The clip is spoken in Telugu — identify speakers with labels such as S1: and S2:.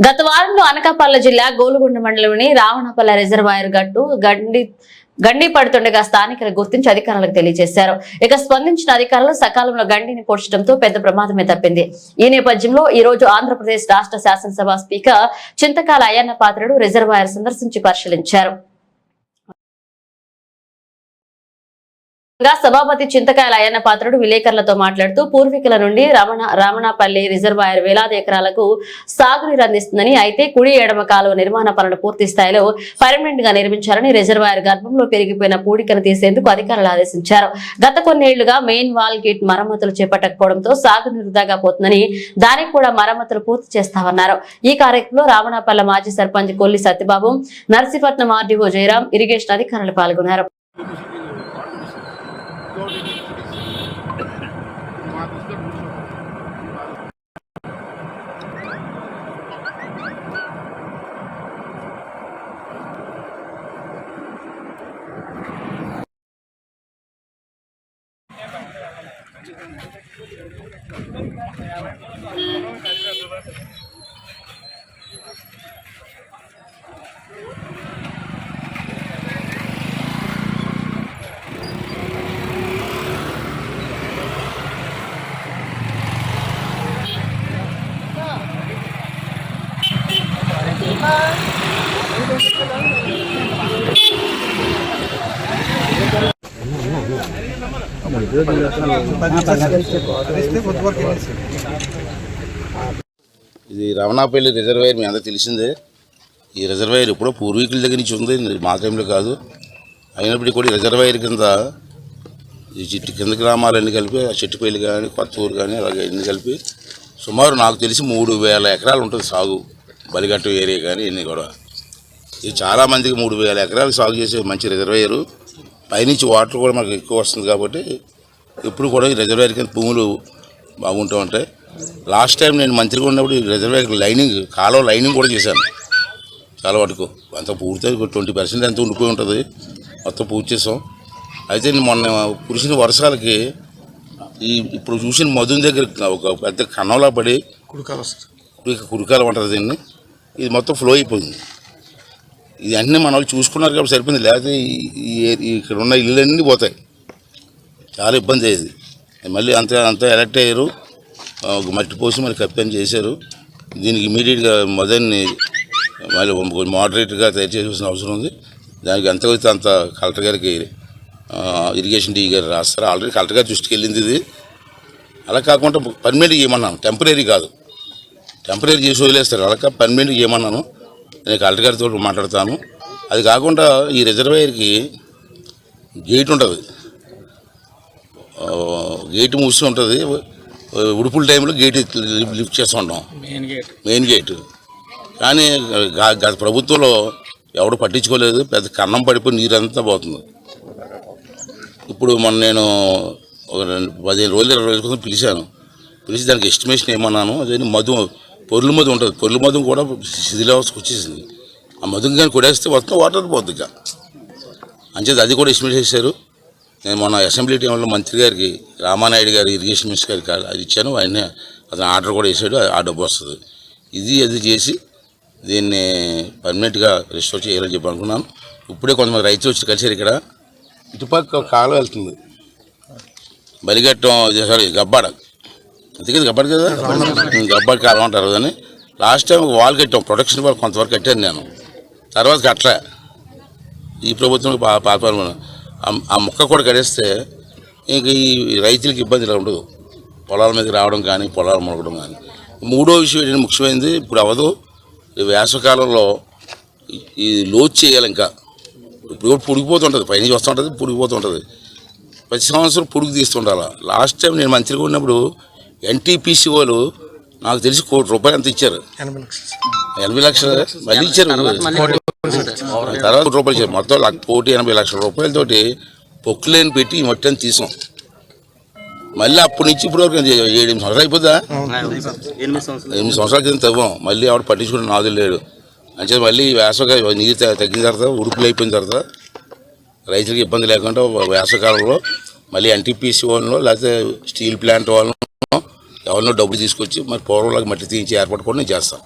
S1: గత వారంలో అనకాపల్లి జిల్లా గోలుగొండ మండలంలోని రావణపల్ల రిజర్వాయర్ గట్టు గండి పడుతుండగా స్థానికులు గుర్తించి అధికారులకు తెలియజేశారు. ఇక స్పందించిన అధికారులు సకాలంలో గండిని పొడ్చడంతో పెద్ద ప్రమాదమే తప్పింది. ఈ నేపథ్యంలో ఈ రోజు ఆంధ్రప్రదేశ్ రాష్ట్ర శాసనసభ స్పీకర్ చింతకాల అయ్యన్న పాత్రుడు రిజర్వాయర్ సందర్శించి పరిశీలించారు. సభాపతి చింతకాయల అయ్యన్న పాత్రుడు విలేకరులతో మాట్లాడుతూ పూర్వీకుల నుండి రామణపల్లి రిజర్వాయర్ వేలాది ఎకరాలకు సాగునీరు అందిస్తుందని, అయితే కుడి ఎడమ కాలువ నిర్మాణ పనులు పూర్తి స్థాయిలో పర్మనెంట్ గా నిర్మించాలని, రిజర్వాయర్ గర్భంలో పెరిగిపోయిన పూడికను తీసేందుకు అధికారులు ఆదేశించారు. గత కొన్నేళ్లుగా మెయిన్ వాల్ గేట్ మరమ్మతులు చేపట్టకపోవడంతో సాగునీరు వృధాగా పోతుందని, దానికి కూడా మరమ్మతులు పూర్తి చేస్తామన్నారు. ఈ కార్యక్రమంలో రామణపల్లి మాజీ సర్పంచ్ కొల్లి సత్యబాబు, నర్సీపట్నం ఆర్డీఓ జయరాం, ఇరిగేషన్ అధికారులు పాల్గొన్నారు.
S2: ఇది రమణాపల్లి రిజర్వాయర్ మీ అందరూ తెలిసిందే. ఈ రిజర్వాయర్ ఎప్పుడో పూర్వీకుల దగ్గర నుంచి ఉంది, మా టైంలో కాదు. అయినప్పటికీ కూడా రిజర్వాయర్ కింద ఈ చెట్టు కింద గ్రామాలన్నీ కలిపి, ఆ చెట్టుపల్లి కానీ కొత్త ఊరు కానీ అలాగే అన్నీ కలిపి సుమారు నాకు తెలిసి 3000 ఎకరాలు ఉంటుంది సాగు. బలిగట్టు ఏరియా కానీ ఇన్ని కూడా ఇది చాలామందికి 3000 ఎకరాలు సాగు చేసే మంచి రిజర్వాయరు. పైనుంచి వాటర్ కూడా మనకు ఎక్కువ వస్తుంది కాబట్టి ఇప్పుడు కూడా ఈ రిజర్వాయర్ కింద భూములు బాగుంటూ ఉంటాయి. లాస్ట్ టైం నేను మంత్రిగా ఉన్నప్పుడు ఈ రిజర్వాయర్ లైనింగ్, కాలువ లైనింగ్ కూడా చేశాను. చాలా వరకు అంత పూర్తి 20% ఎంత ఉండిపోయి ఉంటుంది, మొత్తం పూర్తి చేసాం. అయితే మొన్న కురిసిన వర్షాలకి ఇప్పుడు చూసిన మధుని దగ్గర ఒక పెద్ద కన్నంలా పడి కుడికాలం అంటారు దీన్ని, ఇది మొత్తం ఫ్లో అయిపోయింది. ఇది అన్నీ మన వాళ్ళు చూసుకున్నారు కాబట్టి సరిపోయింది, లేకపోతే ఇక్కడ ఉన్న ఇళ్ళన్నీ పోతాయి. చాలా ఇబ్బంది అయ్యేది. మళ్ళీ అంతా ఎలక్ట్ అయ్యారు, మట్టి పోసి మళ్ళీ కప్పని చేశారు. దీనికి ఇమీడియట్గా మొదన్ని మళ్ళీ మోడరేట్గా తయారు చేయాల్సిన అవసరం ఉంది. దానికి ఎంత అయితే అంత కలెక్టర్ గారికి ఇరిగేషన్ డీ గారు రాస్తారు. ఆల్రెడీ కలెక్టర్ గారి దృష్టికి వెళ్ళింది ఇది. అలా కాకుండా పర్మనెంట్గా ఏమన్నాను, టెంపరీ కాదు, టెంపరీ చేసి వదిలేస్తారు. అలా పర్మనెంట్గా ఏమన్నాను, నేను కలెక్టర్ గారితో మాట్లాడతాను. అది కాకుండా ఈ రిజర్వాయర్కి గేట్ ఉంటుంది, గేట్ మూసి ఉంటుంది. ఉడుపుల టైంలో గేట్ లిఫ్ట్ చేస్తూ ఉంటాం, మెయిన్ గేట్. కానీ గత ప్రభుత్వంలో ఎవడు పట్టించుకోలేదు, పెద్ద కన్నం పడిపోయి నీరంతా పోతుంది. ఇప్పుడు మొన్న నేను ఒక 15 రోజులు 20 రోజుల కోసం పిలిచి దానికి ఎస్టిమేషన్ ఏమన్నాను. అదే పొర్లు మధు ఉంటుంది, పొర్లు మధు కూడా శిథిలావస్థకు వచ్చేసింది. ఆ మధుని కానీ కొడేస్తే మొత్తం వాటర్ పోద్ది. ఇక అంచేది అది కూడా ఎస్టిమేట్ చేశారు. నేను మొన్న అసెంబ్లీ టైంలో మంత్రి గారికి, రామానాయుడు గారు ఇరిగేషన్ మినిస్టర్ గారికి అది ఇచ్చాను. ఆయన అతను ఆర్డర్ కూడా వేసాడు, ఆ డబ్బు వస్తుంది. అది చేసి దీన్ని పర్మనెంట్గా రిస్టోర్ చేయాలని చెప్పి అనుకున్నాను. ఇప్పుడే కొంతమంది రైతులు వచ్చి కలిసారు. ఇక్కడ ఇటుపక్క కాలువ వెళ్తుంది, బలిగట్టం, సారీ గబ్బాడ, అందుకే గబ్బాడు కదా, గబ్బాడు కాలువ అంటారు. కానీ లాస్ట్ టైం వాల్ కట్టాం, ప్రొటెక్షన్ వాల్ కొంతవరకు కట్టాను నేను, తర్వాత కట్టలే. ఈ ప్రభుత్వం పాల్పడ ఆ మొక్క కూడా కట్టేస్తే ఇంక ఈ రైతులకి ఇబ్బంది ఉండదు, పొలాల మీదకి రావడం కానీ పొలాలు మొలకడం కానీ. మూడో విషయం ఏంటంటే ముఖ్యమైనది, ఇప్పుడు అవ్వదు, వేసవకాలంలో ఈ లోతు చేయాలి. ఇంకా ఇప్పుడు కూడా పుడిగిపోతుంటుంది, పైనుంచి వస్తుంటుంది, పుడిగిపోతుంటుంది. ప్రతి సంవత్సరం పుడుగు తీస్తుండాలి. లాస్ట్ టైం నేను మంత్రిగా ఉన్నప్పుడు ఎన్టీపీసీ వాళ్ళు నాకు తెలిసి ₹1 కోటి అంత ఇచ్చారు, 80 లక్షలు మళ్ళీ ఇచ్చారు. తర్వాత ₹1 ఇచ్చారు. మొత్తం ₹1,80,00,000 పొక్కులేని పెట్టి ఈ మట్టి అని తీసాం. మళ్ళీ అప్పటి నుంచి ఇప్పుడు వరకు 7-8 సంవత్సరాలు అయిపోద్దా, 8 సంవత్సరాల క్రితం తవ్వాం. మళ్ళీ ఆవిడ పట్టించుకుని నాదులు లేడు. అంటే మళ్ళీ వేసవిగా నీరు తగ్గిన తర్వాత, ఉడుపులు అయిపోయిన తర్వాత రైతులకు ఇబ్బంది లేకుండా వేసవకాలంలో మళ్ళీ ఎన్టీపీసీ వాళ్ళను లేకపోతే స్టీల్ ప్లాంట్ వాళ్ళను ఎవరినో డబ్బులు తీసుకొచ్చి మరి పూర్వంలాగా మట్టి తీయించి ఏర్పాటు కూడా నేను చేస్తాను.